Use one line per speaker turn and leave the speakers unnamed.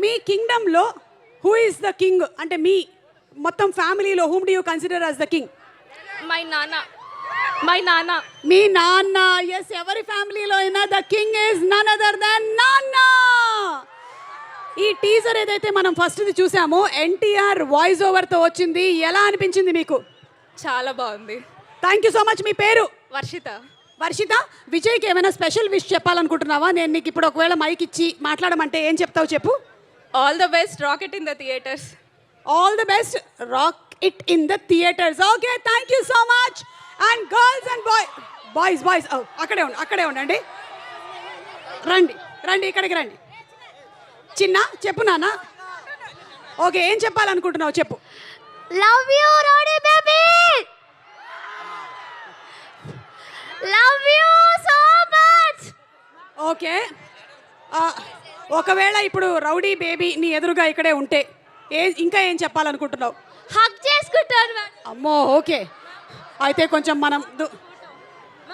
మీ కింగ్డమ్లో who is the king? అంటే మీ మొత్తం ఫ్యామిలీలో whom do you consider as the king?
My నాన్న. మై నాన్న.
మీ నాన్న. ఎస్, ఎవరి ఫ్యామిలీలో అయినా the king is none other than నాన్న. ఈ టీజర్ ఏదైతే మనం ఫస్ట్ది చూసామో ఎన్టీఆర్ వాయిస్ ఓవర్తో వచ్చింది, ఎలా అనిపించింది మీకు?
చాలా బాగుంది.
Thank you so much. మీ పేరు?
వర్షిత.
వర్షిత, విజయ్కి ఏమైనా స్పెషల్ విష్ చెప్పాలనుకుంటున్నావా? నేను నీకు ఇప్పుడు ఒకవేళ మైక్ ఇచ్చి మాట్లాడమంటే ఏం చెప్తావు చెప్పు?
All the best, rocket in the theatres.
All the best, rock it in the theatres. Okay, thank you so much. And girls and boys అక్కడే ఉండండి. రండి రండి, ఇక్కడికి రండి. చిన్న చెప్పు నాన్న. ఓకే, ఏం చెప్పాలనుకుంటున్నావు చెప్పు.
Love you rowdy baby, love you so much.
Okay, ఒకవేళ ఇప్పుడు రౌడీ బేబీ నీ ఎదురుగా ఇక్కడే ఉంటే ఇంకా ఏం చెప్పాలనుకుంటున్నావు?
హగ్ చేసుకుంటాను.
అమ్మో, ఓకే. అయితే కొంచెం మనం